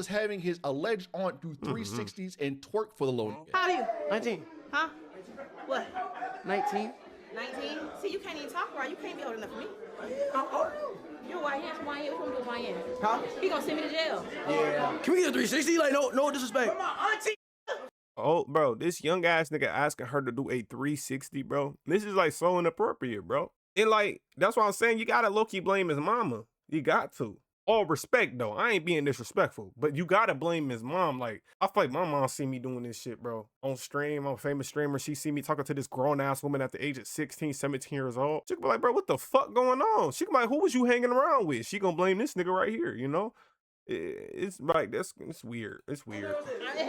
was having his alleged aunt do 360s and twerk for the little nigga. How old are you? 19. Huh? What? 19. 19? See, you can't even talk right. You can't be old enough for me. How old are You're a YN from YN. What you gonna do with YN? Huh? He gonna send me to jail. Yeah. Can we get a 360? Like, no disrespect. Come on, auntie. Oh, bro, this young ass nigga asking her to do a 360, bro. This is like so inappropriate, bro. And like, that's why I'm saying you gotta low-key blame his mama. You got to. All respect though, I ain't being disrespectful, but you gotta blame his mom. Like, I feel like my mom see me doing this shit, bro. On stream, I'm a famous streamer. She see me talking to this grown-ass woman at the age of 16, 17 years old. She could be like, bro, what the fuck going on? She could be like, who was you hanging around with? She gonna blame this nigga right here, you know? It's like, it's weird. It's weird.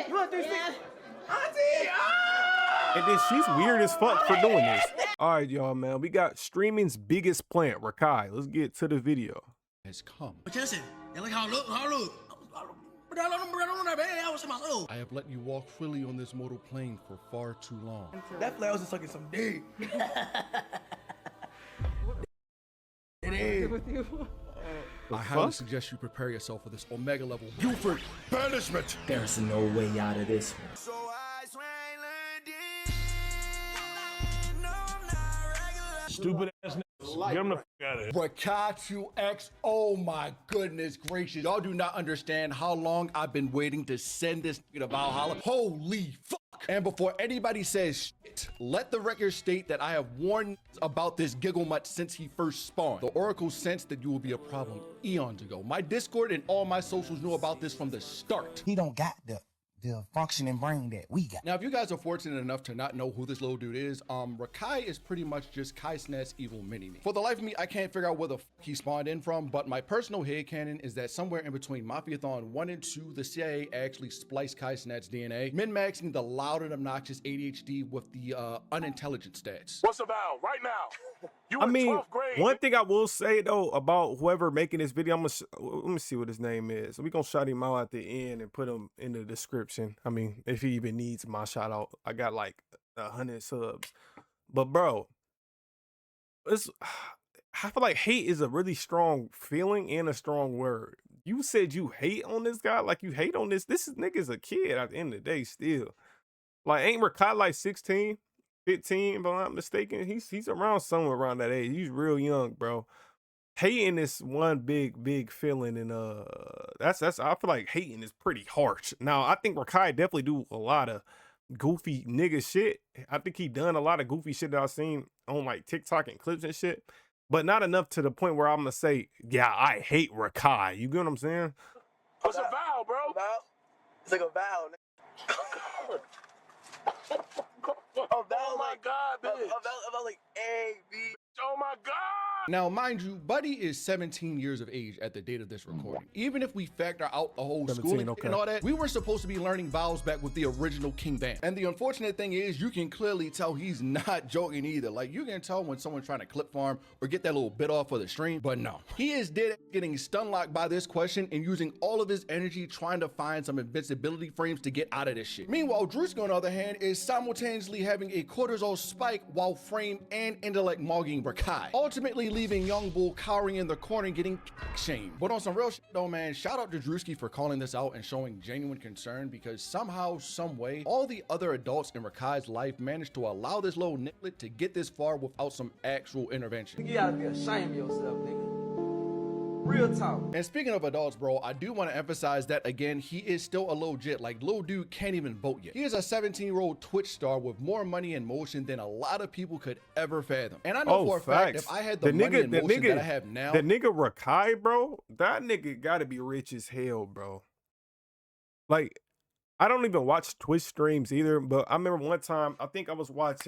You want 360? Auntie! And then she's weird as fuck for doing this. All right, y'all, man. We got streaming's biggest plant, Rakai. Let's get to the video. Has come. But listen, and look how look. I have let you walk freely on this mortal plane for far too long. That flag was just sucking some dick. It is. I highly suggest you prepare yourself for this Omega level Buford banishment. There's no way out of this one. Stupid ass niggas. Get them the fuck out of here. Rakai 2X, oh my goodness gracious. Y'all do not understand how long I've been waiting to send this nigga to Valhalla. Holy fuck. And before anybody says shit, let the record state that I have warned about this giggle mutt since he first spawned. The Oracle sensed that you will be a problem eons ago. My Discord and all my socials knew about this from the start. He don't got the functioning brain that we got. Now, if you guys are fortunate enough to not know who this little dude is, Rakai is pretty much just Kai Snat's evil mini-me. For the life of me, I can't figure out where the fuck he spawned in from, but my personal headcanon is that somewhere in between Mafiathon 1 and 2, the CIA actually spliced Kai Snat's DNA, min-maxing the loud and obnoxious ADHD with the unintelligent stats. What's about right now? You I in mean, 12th grade. one thing I will say though about whoever making this video, let me see what his name is. We're gonna shout him out at the end and put him in the description. I mean, if he even needs my shout out. I got like 100 subs. But bro, I feel like hate is a really strong feeling and a strong word. You said you hate on this guy, like you hate on this. This nigga's a kid at the end of the day still. Like, ain't Rakai like 16? 15, if I'm not mistaken. He's around somewhere around that age. He's real young, bro. Hating is one big feeling, and that's I feel like hating is pretty harsh. Now, I think Rakai definitely do a lot of goofy nigga shit. I think he done a lot of goofy shit that I've seen on like TikTok and clips and shit, but not enough to the point where I'm gonna say, yeah, I hate Rakai. You get what I'm saying? What's a vow, bro? Vow? It's like a vow. Oh my God, bitch. About like A, B. Oh my God. Now, mind you, Buddy is 17 years of age at the date of this recording. Even if we factor out the whole 17, schooling okay. and all that, we were supposed to be learning vowels back with the original King Bam. And the unfortunate thing is, you can clearly tell he's not joking either. Like, you can tell when someone's trying to clip farm or get that little bit off for the stream, but no. He is dead getting stun locked by this question and using all of his energy trying to find some invincibility frames to get out of this shit. Meanwhile, Drewski, on the other hand, is simultaneously having a cortisol spike while frame and intellect mogging Rakai, ultimately leaving Young Bull cowering in the corner getting shamed. But on some real shit though, man, shout out to Drewski for calling this out and showing genuine concern, because somehow, some way, all the other adults in Rakai's life managed to allow this little nicklet to get this far without some actual intervention. You gotta be ashamed of yourself, nigga. Real talk. And speaking of adults, bro, I do want to emphasize that again, he is still a little jit. Like, little dude can't even vote yet. He is a 17-year-old Twitch star with more money and motion than a lot of people could ever fathom. And I know for a fact, if I had the money and motion that I have now, the nigga Rakai, bro, that nigga gotta be rich as hell, bro. Like, I don't even watch Twitch streams either, but I remember one time, I think it was like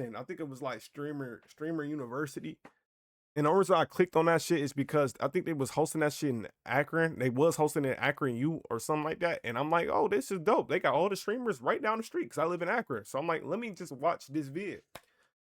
Streamer University. And the only reason I clicked on that shit is because I think they was hosting that shit in Akron. They was hosting it in Akron U or something like that. And I'm like, oh, this is dope. They got all the streamers right down the street because I live in Akron. So I'm like, let me just watch this vid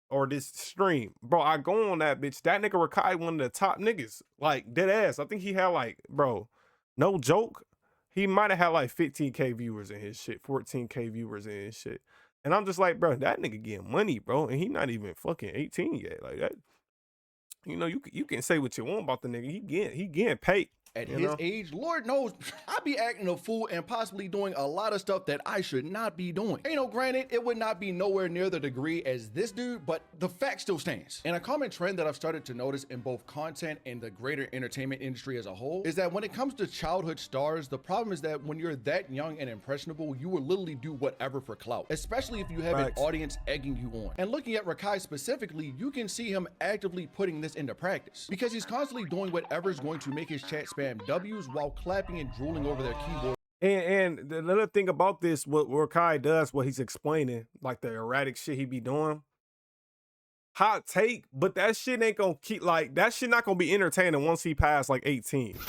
or this stream. Bro, I go on that bitch. That nigga Rakai, one of the top niggas. Like, dead ass. I think he had like, bro, no joke, he might have had like 15K viewers in his shit, 14K viewers in his shit. And I'm just like, bro, that nigga getting money, bro. And he not even fucking 18 yet. Like that. You know, you can say what you want about the nigga. He getting paid. At You his know? age, Lord knows, I be acting a fool and possibly doing a lot of stuff that I should not be doing. And, you know, granted, it would not be nowhere near the degree as this dude, but the fact still stands. And a common trend that I've started to notice in both content and the greater entertainment industry as a whole is that when it comes to childhood stars, the problem is that when you're that young and impressionable, you will literally do whatever for clout, especially if you have Facts. an audience egging you on. And looking at Rakai specifically, you can see him actively putting this into practice because he's constantly doing whatever is going to make his chat spam W's while clapping and drooling over their keyboard. And the other thing about this, what Rakai does, what he's explaining, like the erratic shit he be doing, hot take, but that shit ain't gonna keep, like, that shit not gonna be entertaining once he pass like 18.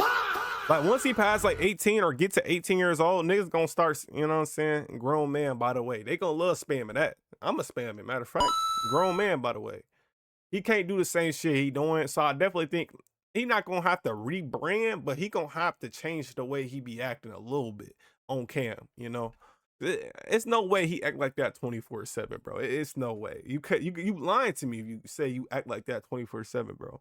Like, once he pass like 18 or get to 18 years old, niggas gonna start, you know what I'm saying? Grown man, by the way. They gonna love spamming that. I'm a spam it, matter of fact. Grown man, by the way. He can't do the same shit he doing, so I definitely think he not gonna have to rebrand, but he gonna have to change the way he be acting a little bit on cam, you know? It's no way he act like that 24/7, bro. It's no way. You lying to me if you say you act like that 24/7, bro.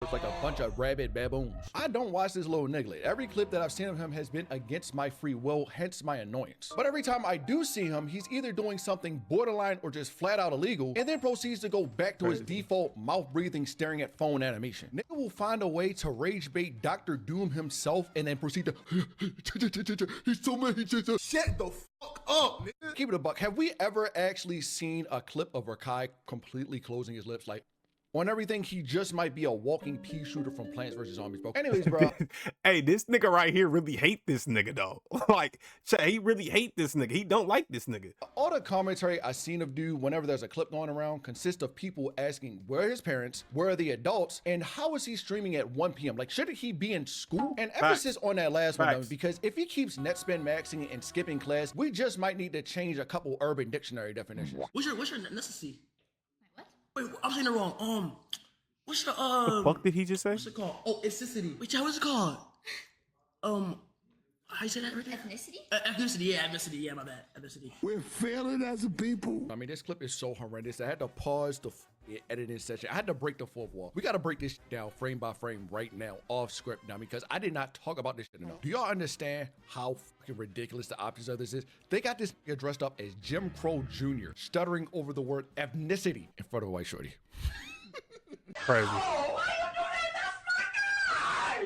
It's like a bunch of rabid baboons. I don't watch this little nigga. Every clip that I've seen of him has been against my free will, hence my annoyance. But every time I do see him, he's either doing something borderline or just flat out illegal, and then proceeds to go back to his default mouth breathing, staring at phone animation. Nigga will find a way to rage bait Dr. Doom himself and then proceed to he's so mad, he just shut the fuck up, nigga. Keep it a buck. Have we ever actually seen a clip of Rakai completely closing his lips like on everything? He just might be a walking pea shooter from Plants vs. Zombies, bro. Anyways, bro. Hey, this nigga right here really hate this nigga, though. Like, he really hate this nigga. He don't like this nigga. All the commentary I seen of dude whenever there's a clip going around consists of people asking where are his parents, where are the adults, and how is he streaming at 1 p.m.? Like, shouldn't he be in school? And emphasis on that last one, though, because if he keeps net spend maxing and skipping class, we just might need to change a couple urban dictionary definitions. What's your necessity? Wait, I'm saying it wrong. What's your The fuck did he just say? What's it called? Oh, ethnicity. Wait, what's it called? How you say that right there? Ethnicity? Ethnicity, yeah, ethnicity. Yeah, my bad. Ethnicity. We're failing as a people. I mean, this clip is so horrendous. I had to pause the editing session. I had to break the fourth wall. We got to break this down frame by frame right now, off script now, because I did not talk about this shit enough. Do y'all understand how fucking ridiculous the optics of this is? They got this nigga dressed up as Jim Crow Jr., stuttering over the word ethnicity in front of a white shorty. Crazy.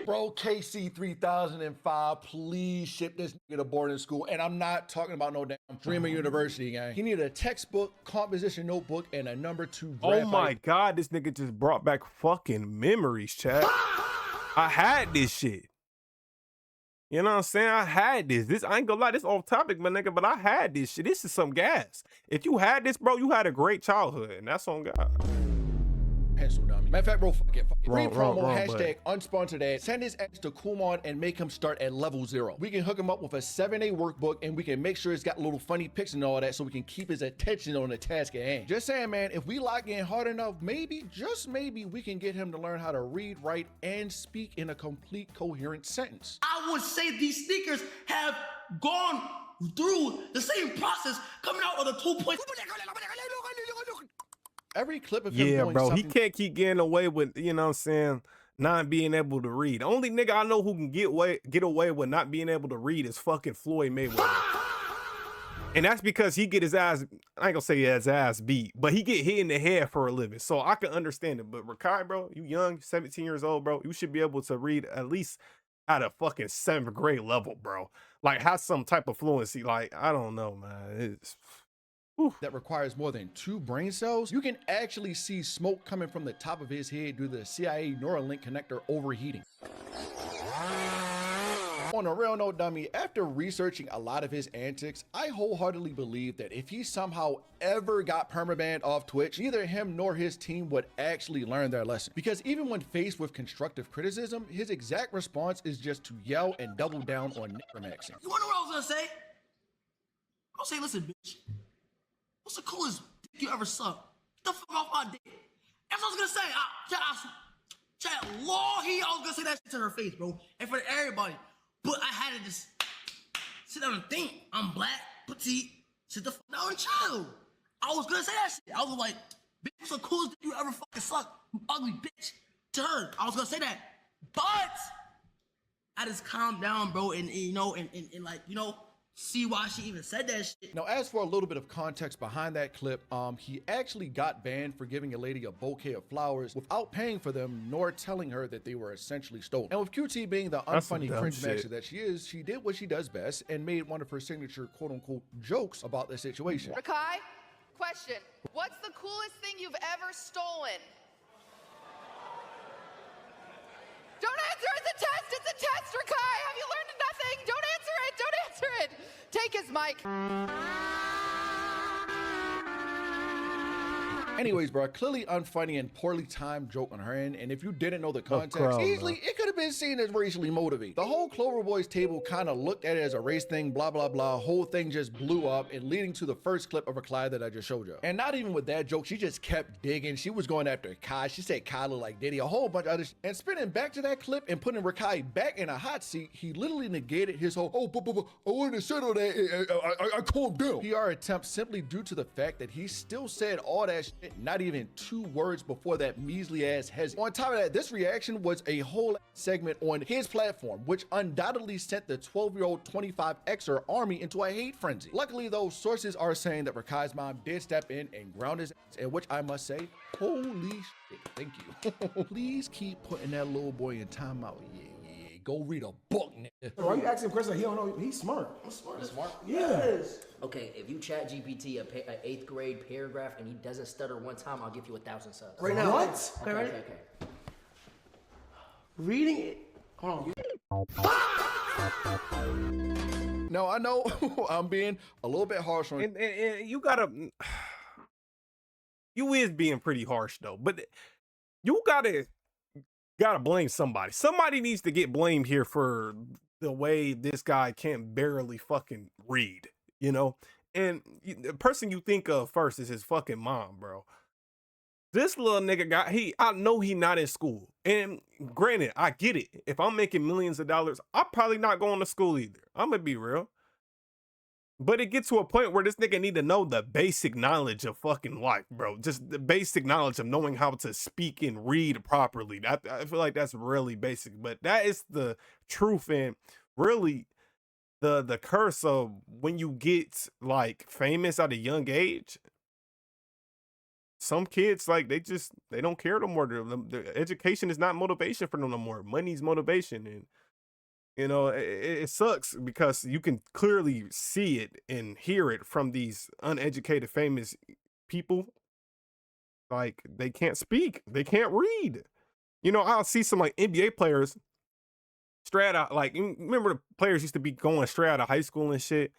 Bro, KC 3005, please ship this nigga to boarding school. And I'm not talking about no damn Dreamer University, gang. He needed a textbook, composition notebook, and a number 2 Oh my God, this nigga just brought back fucking memories, chat. I had this shit. You know what I'm saying? I had this. I ain't gonna lie, this off topic, my nigga, but I had this shit. This is some gas. If you had this, bro, you had a great childhood, and that's on God. Pencil dummy. Matter of fact, bro, fuck it. Free promo, wrong, hashtag unsponsored ad. Send his ex to Kumon and make him start at level 0. We can hook him up with a 7-day workbook and we can make sure it's got little funny pics and all that so we can keep his attention on the task at hand. Just saying, man, if we lock in hard enough, maybe, just maybe, we can get him to learn how to read, write, and speak in a complete, coherent sentence. I would say these sneakers have gone through the same process coming out of the 2.0. Every clip of him doing bro, something. he can't keep getting away with, you know what I'm saying, not being able to read. The only nigga I know who can get away with not being able to read is fucking Floyd Mayweather. And that's because he get his ass, I ain't gonna say his ass beat, but he get hit in the head for a living. So I can understand it. But Rakai, bro, you young, 17 years old, bro, you should be able to read at least at a fucking 7th grade level, bro. Like, have some type of fluency. Like, I don't know, man. It's... that requires more than 2 brain cells. You can actually see smoke coming from the top of his head due to the CIA Neuralink connector overheating. On a real note, dummy, after researching a lot of his antics, I wholeheartedly believe that if he somehow ever got permabanned off Twitch, neither him nor his team would actually learn their lesson. Because even when faced with constructive criticism, his exact response is just to yell and double down on necromaxing. You wanna know what I was gonna say? I was saying, listen, bitch. What's the coolest dick you ever sucked? Get the fuck off my dick. That's what I was gonna say. Chat, I was gonna say that shit to her face, bro. And for everybody. But I had to just sit down and think. I'm black, petite, sit the fuck down and chill. I was gonna say that shit. I was like, bitch, what's the coolest dick you ever fucking sucked? You ugly bitch. To her, I was gonna say that. But I just calm down, bro, and you know, and like, you know, see why she even said that shit. Now, as for a little bit of context behind that clip, he actually got banned for giving a lady a bouquet of flowers without paying for them, nor telling her that they were essentially stolen. And with QT being the unfunny cringe master that she is, she did what she does best and made one of her signature quote-unquote jokes about the situation. Rakai, question. What's the coolest thing you've ever stolen? Don't answer it, it's a test, it's a test, Rakai! Have you learned nothing? Don't answer it, don't answer it! Take his mic. Anyways, bro, clearly unfunny and poorly timed joke on her end, and if you didn't know the context, easily it could have been seen as racially motivated. The whole Clover Boys table kind of looked at it as a race thing, blah, blah, blah. Whole thing just blew up and leading to the first clip of Rakai that I just showed you. And not even with that joke, she just kept digging. She was going after Kai. She said Kai looked like Diddy, a whole bunch of other shit. And spinning back to that clip and putting Rakai back in a hot seat, he literally negated his whole, I wanted to settle that, I calmed down. PR attempt simply due to the fact that he still said all that shit not even 2 words before that measly ass has. On top of that, this reaction was a whole segment on his platform, which undoubtedly sent the 12-year-old 25Xer army into a hate frenzy. Luckily though, sources are saying that Rakai's mom did step in and ground his ass, and which I must say, holy shit, thank you. Please keep putting that little boy in timeout. Yeah. Go read a book, nigga. Why you asking questions he don't know? He's smart. I'm smart. Smart? Yes. Okay, if you chat GPT an 8th grade paragraph and he doesn't stutter one time, I'll give you 1,000 subs. Right now. What? Okay, ready? Okay. Reading it. Hold on. No, I know I'm being a little bit harsh on and you gotta, you is being pretty harsh though, but you gotta blame somebody. Somebody needs to get blamed here for the way this guy can't barely fucking read, you know? And the person you think of first is his fucking mom, bro. This little nigga I know he not in school. And granted, I get it. If I'm making millions of dollars, I'm probably not going to school either. I'm gonna be real. But it gets to a point where this nigga need to know the basic knowledge of fucking life, bro. Just the basic knowledge of knowing how to speak and read properly. I feel like that's really basic, but that is the truth and really the curse of when you get like famous at a young age. Some kids, like, they don't care no more. Their education is not motivation for them no more. Money's motivation. And you know, it sucks because you can clearly see it and hear it from these uneducated, famous people. Like, they can't speak. They can't read. You know, I'll see some like NBA players straight out. Like, remember the players used to be going straight out of high school and shit?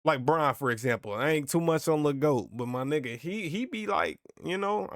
Like Brian, for example. I ain't too much on the GOAT, but my nigga, he be like, you know,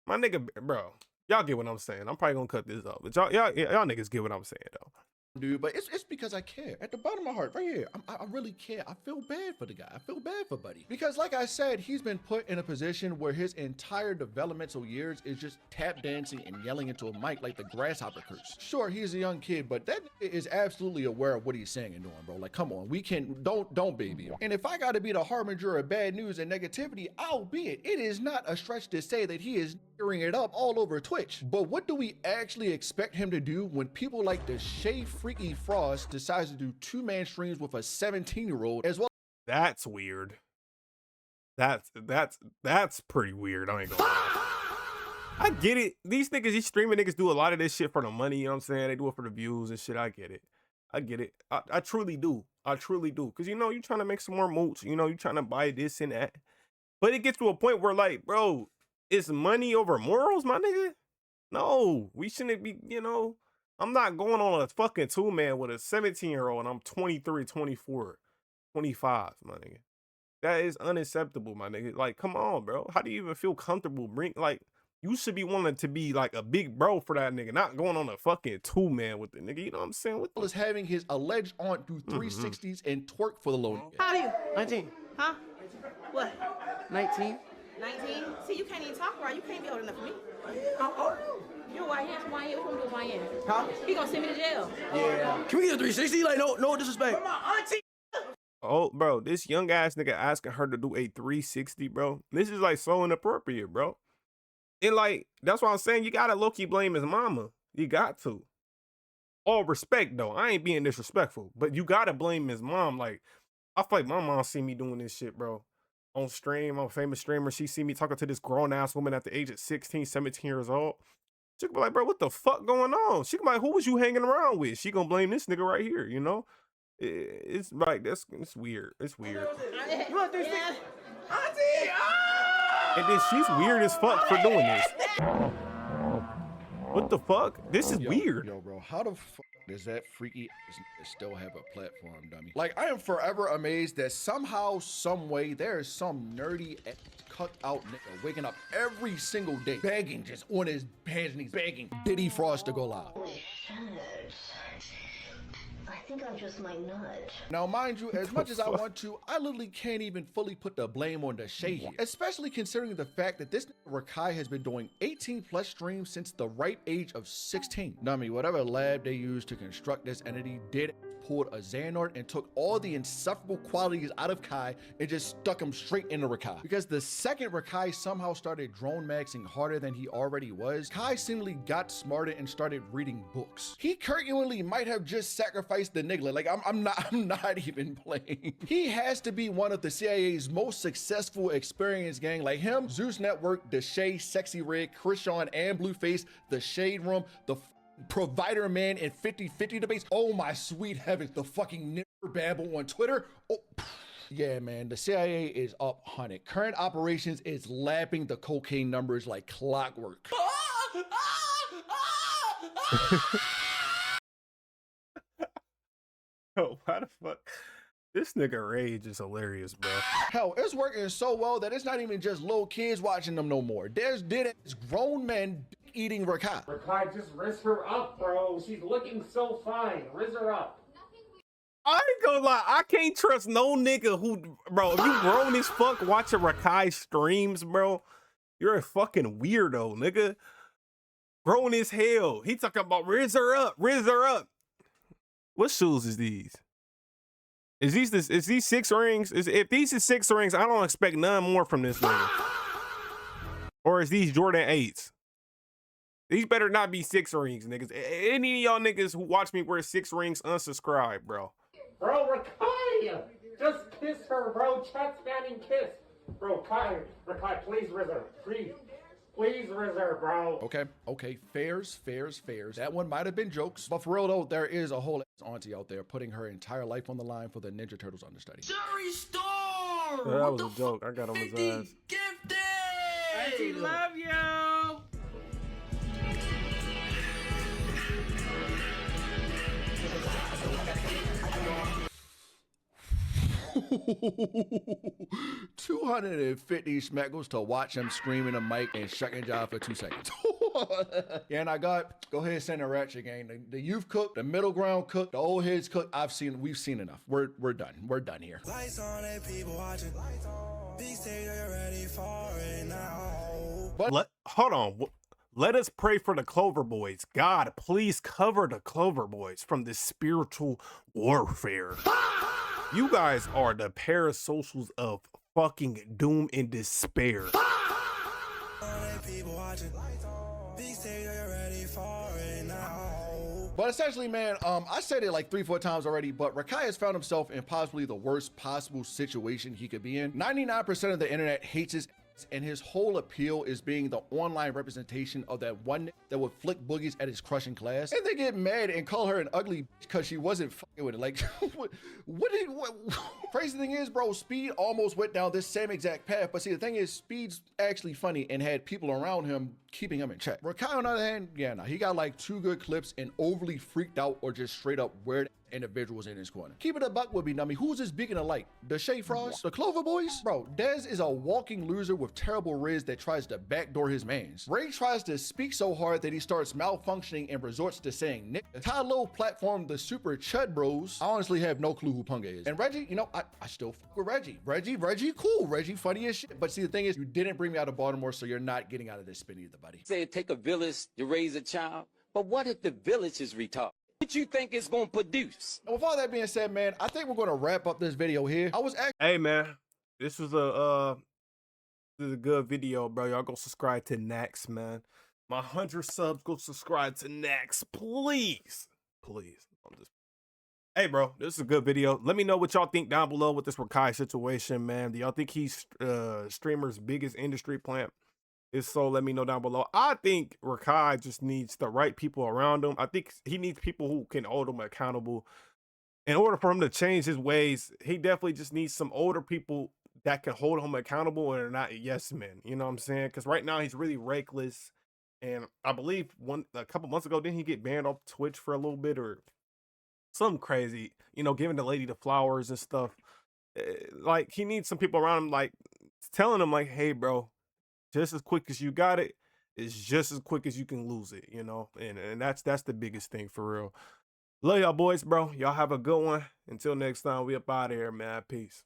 my nigga, bro. Y'all get what I'm saying. I'm probably gonna cut this up, but y'all niggas get what I'm saying though. Dude, but it's because I care. At the bottom of my heart, right here, I really care. I feel bad for the guy. I feel bad for Buddy. Because like I said, he's been put in a position where his entire developmental years is just tap dancing and yelling into a mic like the grasshopper curse. Sure, he's a young kid, but that is absolutely aware of what he's saying and doing, bro. Like, come on, we can, don't baby him. And if I gotta be the harbinger of bad news and negativity, I'll be it. It is not a stretch to say that he is tearing it up all over Twitch. But what do we actually expect him to do when people like the Shay Freaky Frost decides to do 2-man streams with a 17-year-old as well? That's weird. That's pretty weird. I ain't gonna lie. I get it. These niggas, these streaming niggas do a lot of this shit for the money, you know what I'm saying? They do it for the views and shit. I get it. I truly do. I truly do. Cause you know, you trying to make some more mooch, you know, you trying to buy this and that. But it gets to a point where like, bro, is money over morals, my nigga? No, we shouldn't be, you know. I'm not going on a fucking 2-man with a 17-year-old and I'm 23, 24, 25, my nigga. That is unacceptable, my nigga. Like, come on, bro. How do you even feel comfortable like, you should be wanting to be like a big bro for that nigga, not going on a fucking 2-man with the nigga. You know what I'm saying? What is having his alleged aunt do 360s and twerk for the low nigga. How old are you? 19. Huh? What? 19. 19? See, you can't even talk right. You can't be old enough for me. How old are you? You're YN, what you gonna do with YN? Huh? He gonna send me to jail. Yeah. Can we get a 360? Like, no disrespect. Where my auntie? Oh, bro, this young ass nigga asking her to do a 360, bro. This is like so inappropriate, bro. And like, that's why I'm saying you gotta low-key blame his mama. You got to. All respect though, I ain't being disrespectful, but you gotta blame his mom. Like, I feel like my mom see me doing this shit, bro. On stream, I'm a famous streamer. She see me talking to this grown ass woman at the age of 16, 17 years old. She could be like, bro, what the fuck going on? She could be like, who was you hanging around with? She gonna blame this nigga right here, you know? It's like, it's weird. It's weird. Look, this thing. And then she's weird as fuck for doing this. What the fuck? This is weird. Yo, bro, how the fuck does that freaky ass nigga still have a platform, dummy? Like, I am forever amazed that somehow, some way, there is some nerdy cut out nigga waking up every single day, begging, just on his hands and knees, begging Diddy Frost to go live. I think I just might nut. Now, mind you, as much as I want to, I literally can't even fully put the blame on the Shay here, especially considering the fact that this Rakai has been doing 18 plus streams since the ripe age of 16. Dummy, whatever lab they used to construct this entity did pulled a Xehanort and took all the insufferable qualities out of Kai and just stuck him straight into Rakai. Because the second Rakai somehow started drone maxing harder than he already was, Kai seemingly got smarter and started reading books. He currently might have just sacrificed the nigga. Like, I'm not even playing. He has to be one of the CIA's most successful experienced gang, like him, Zeus Network, the Shay, Sexy Red, Krishan, and Blueface, the Shade Room, the Provider Man, and 50-50 debates. Oh my sweet heavens, the fucking nipper babble on Twitter. Oh, yeah, man, the CIA is up 100. Current operations is lapping the cocaine numbers like clockwork. Oh, why the fuck? This nigga Rage is hilarious, bro. Hell, it's working so well that it's not even just little kids watching them no more. There's grown men eating Rakai. Rakai, just riz her up, bro. She's looking so fine. Riz her up. I ain't gonna lie, I can't trust no nigga who, bro, if you grown as fuck watching Rakai streams, bro, you're a fucking weirdo, nigga. Grown as hell. He talking about riz her up, riz her up. What shoes is these? Is these 6 rings? If these is 6 rings, I don't expect none more from this nigga. Or is these Jordan 8s? These better not be 6 rings, niggas. Any of y'all niggas who watch me wear 6 rings, unsubscribe, bro. Bro, Rakai! Just kiss her, bro. Chat spamming kiss. Bro, Rakai, please riz her. Please riz her, bro. Okay, fairs. That one might have been jokes, but for real though, there is a whole auntie out there putting her entire life on the line for the Ninja Turtles understudy. Jerry Storm! That was a joke. I got on his ass. Gifted! Auntie, love you! $250 schmeckles to watch him scream in a mic and shuck and jive for 2 seconds. Yeah, and go ahead and send a ratchet gang. The youth cook, the middle ground cook, the old heads cook. We've seen enough. We're done. We're done here. Lights on and people watching. Big stage, are you ready for it now? But hold on. Let us pray for the Clover Boys. God, please cover the Clover Boys from this spiritual warfare. You guys are the parasocials of fucking doom and despair. But essentially, man, I said it like 3-4 times already, but Rakai has found himself in possibly the worst possible situation he could be in. 99% of the internet hates his ass, and his whole appeal is being the online representation of that one that would flick boogies at his crush in class. And they get mad and call her an ugly because she wasn't fucking with it. Like, what crazy thing is, bro, Speed almost went down this same exact path. But see, the thing is, Speed's actually funny and had people around him keeping him in check. Rakai, on the other hand, yeah, nah, he got like 2 good clips and overly freaked out or just straight up weird individuals in his corner. Keep it a buck would be nummy. Who's this beacon of light? The Shea Frost? The Clover Boys? Bro, Dez is a walking loser with terrible riz that tries to backdoor his mans. Ray tries to speak so hard that he starts malfunctioning and resorts to saying Nick. The Ty Low platform, the Super Chud Bros, I honestly have no clue who Punga is. And Reggie, you know, I still fuck with Reggie. Reggie cool. Reggie funny as shit. But see, the thing is, you didn't bring me out of Baltimore, so you're not getting out of this spin either, buddy. Say it take a village to raise a child, but what if the village is retarded? What you think it's gonna produce? And with all that being said, man, I think we're gonna wrap up this video here. Hey man, this was a good video, bro. Y'all go subscribe to Nax, man. My 100 subs, go subscribe to Nax, please. Please. I'm just. Hey, bro, this is a good video. Let me know what y'all think down below with this Rakai situation, man. Do y'all think he's streamer's biggest industry plant? If so, let me know down below. I think Rakai just needs the right people around him. I think he needs people who can hold him accountable. In order for him to change his ways, he definitely just needs some older people that can hold him accountable and are not yes men. You know what I'm saying? Because right now he's really reckless. And I believe a couple months ago, didn't he get banned off Twitch for a little bit or something crazy? You know, giving the lady the flowers and stuff. Like, he needs some people around him, like, telling him, like, hey, bro, just as quick as you got it, it's just as quick as you can lose it, you know? And that's the biggest thing for real. Love y'all boys, bro. Y'all have a good one. Until next time, we up out of here, man. Peace.